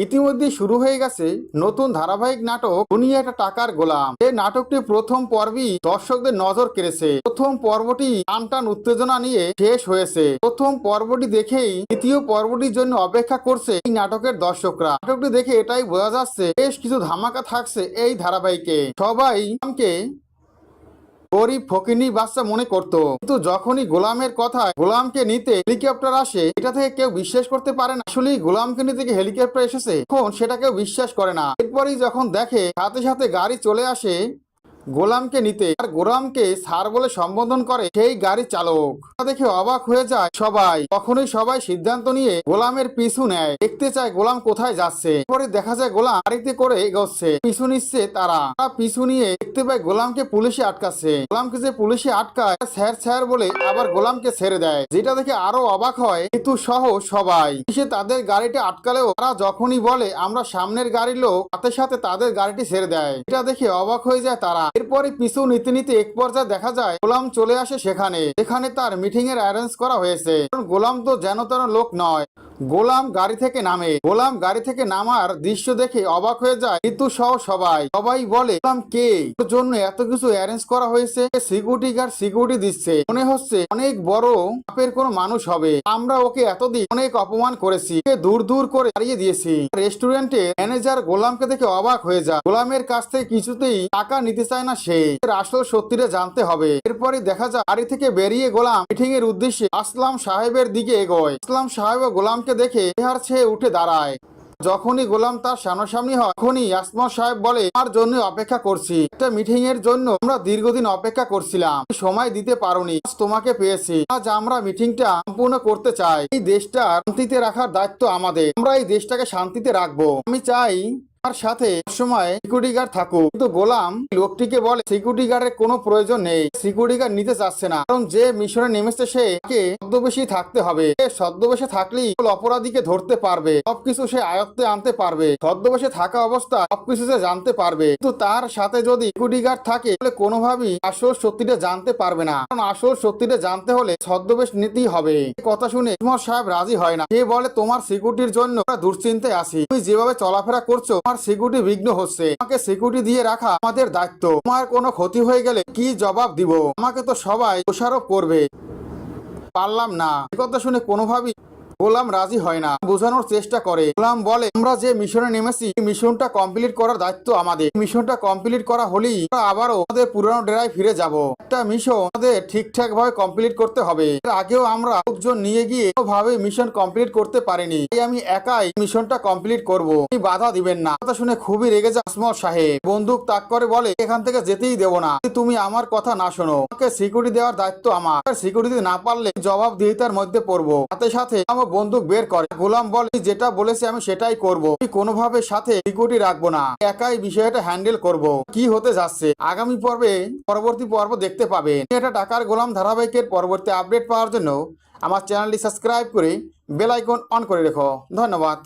ইতিমধ্যে শুরু হয়ে গেছে নতুন ধারাবাহিক নাটক দুনিয়া একটা টাকার গোলাম। এই নাটকটি প্রথম পর্বই দর্শকদের নজর কেড়েছে। প্রথম পর্বটি টান উত্তেজনা নিয়ে শেষ হয়েছে। প্রথম পর্বটি দেখেই দ্বিতীয় পর্বটির জন্য অপেক্ষা করছে এই নাটকের দর্শকরা। নাটকটি দেখে এটাই বোঝা যাচ্ছে বেশ কিছু ধামাকা থাকছে এই ধারাবাহিকে। সবাই গোলামকে গরিব ফকিনি বাচ্চা মনে করত, কিন্তু যখনই গোলামের কথায় গোলামকে নিতে হেলিকপ্টার আসে এটা থেকে কেউ বিশ্বাস করতে পারে না আসলে গোলামকে নিতে হেলিকপ্টার এসেছে। এখন সেটা কেউ বিশ্বাস করে না। এরপরই যখন দেখে সাথে সাথে গাড়ি চলে আসে গোলামকে নিতে, আর গোলামকে স্যার বলে সম্বোধন করে সেই গাড়ি চালক। দেখে অবাক হয়ে যায় সবাই। তখনই সবাই সিদ্ধান্ত নিয়ে গোলামের পিছু নেয়, দেখতে চায় গোলাম কোথায় যাচ্ছে। পরে দেখা যায় গোলাম গাড়িতে করে এগোচ্ছে, পিছু নিচ্ছে তারা। পিছু নিয়ে দেখতে পায় গোলামকে পুলিশে আটকাচ্ছে। গোলামকে যে পুলিশে আটকায় স্যার স্যার বলে আবার গোলামকে ছেড়ে দেয়, যেটা দেখে আরো অবাক হয় কিন্তু সহ সবাই। সে তাদের গাড়িটা আটকালেও তারা যখনই বলে আমরা সামনের গাড়ির লোক, সাথে সাথে তাদের গাড়িটি ছেড়ে দেয়। এটা দেখে অবাক হয়ে যায় তারা। এরপরে পিছু নিতে নিতে এক পর্যায়ে দেখা যায় গোলাম চলে আসে সেখানে তার মিটিং এর অ্যারেঞ্জ করা হয়েছে। গোলাম তো যেন তেন লোক নয়। গোলাম গাড়ি থেকে নামে। গোলাম গাড়ি থেকে নামার দৃশ্য দেখে অবাক হয়ে যায় কিন্তু সহ সবাই বলে গোলাম কে, ওর জন্য এত কিছু অ্যারেঞ্জ করা হয়েছে। সিকিউরিটি গার্ড সিকিউরিটি দিচ্ছে, মনে হচ্ছে অনেক বড় মাপের কোনো মানুষ হবে। আমরা ওকে এতদিন অনেক অপমান করেছি, দূর দূর করে হারিয়ে দিয়েছি। রেস্টুরেন্টের ম্যানেজার গোলামকে দেখে অবাক হয়ে যায়। গোলামের কাছ থেকে কিছুতেই টাকা নিতে চায় না সে। আসল সত্যিটা জানতে হবে। এরপরে দেখা যায় গাড়ি থেকে বেরিয়ে গোলাম মিটিং এর উদ্দেশ্যে আসলাম সাহেবের দিকে এগোয়। আসলাম সাহেব গোলামকে দেখে চেহারা ছেয়ে উঠে দাঁড়ায়। যখনই গোলাম তার সামনাসামনি হয় তখনই আসলাম সাহেব বলে আমার জন্য অপেক্ষা করছি, একটা মিটিং এর জন্য আমরা দীর্ঘদিন অপেক্ষা করছিলাম, সময় দিতে পারোনি, আজ তোমাকে পেয়েছি। আজ আমরা মিটিংটা সম্পূর্ণ করতে চাই। এই দেশটা শান্তিতে রাখার দায়িত্ব আমাদের, আমরা এই দেশটাকে শান্তিতে রাখবো। আমি চাই তার সাথে সময় সিকিউরিটি গার্ড থাকুক। কিন্তু গোলাম লোকটিকে বলে সিকিউরিটি গার্ডের কোনো প্রয়োজন নেই, সিকিউরিটি গার্ড নিতে চাচ্ছে না, কারণ যে মিশনে নেমেছে সে ছদ্মবেশী থাকতে হবে। ছদ্মবেশে থাকলেই অপরাধীকে ধরতে পারবে, সবকিছু সে আয়ত্তে আনতে পারবে। ছদ্মবেশে থাকা অবস্থা সবকিছু সে জানতে পারবে। কিন্তু তার সাথে যদি সিকিউরিটি গার্ড থাকে তাহলে কোনোভাবেই আসল সত্যিটা জানতে পারবে না, কারণ আসল সত্যিটা জানতে হলে ছদ্মবেশ নিতেই হবে। কথা শুনে তোমার সাহেব রাজি হয় না। সে বলে তোমার সিকিউরিটির জন্য দুশ্চিন্তায় আছি, তুমি যেভাবে চলাফেরা করছো সিকিউরিটি বিঘ্ন হচ্ছে, আমাকে সিকিউরিটি দিয়ে রাখা আমাদের দায়িত্ব। তোমার কোনো ক্ষতি হয়ে গেলে কি জবাব দিব? আমাকে তো সবাই দোষারোপ করবে। পারলাম না। কথা শুনে কোনোভাবেই গোলাম রাজি হয় না, বোঝানোর চেষ্টা করে। গোলাম বলে আমরা যে মিশনে নেমেছি মিশনটা কমপ্লিট করার দায়িত্ব আমাদের। মিশনটা কমপ্লিট করা হলেই আবারও আমাদের পুরানো ডেরায় ফিরে যাব। একটা মিশন আমাদের ঠিকঠাক ভাবে কমপ্লিট করতে হবে। এর আগেও আমরা লোকজন নিয়ে গিয়ে ভাবে মিশন কমপ্লিট করতে পারিনি, তাই আমি একাই মিশনটা কমপ্লিট করব, আপনি বাধা দিবেন না। কথা শুনে খুবই রেগে যায় আসমত সাহেব, বন্দুক তাক করে বলে এখান থেকে যেতেই দেবো না তুমি আমার কথা না শোনো। আমাকে সিকিউরিটি দেওয়ার দায়িত্ব আমার, সিকিউরিটি না পারলে জবাবদিহিতার মধ্যে পড়বো। সাথে সাথে বন্দুক বের করে। গোলাম বলে যেটা বলেছে আমি সেটাই করব, কোনোভাবে সাথে সিকিউরিটি রাখবো না, একাই বিষয়টা হ্যান্ডেল করব। কি হতে যাচ্ছে আগামী পরবর্তী পর্ব দেখতে পাবেন। এটা টাকার গোলাম ধারাবাহিকের পরবর্তী আপডেট পাওয়ার জন্য আমার চ্যানেলটি সাবস্ক্রাইব করে বেল আইকন অন করে রেখো। ধন্যবাদ।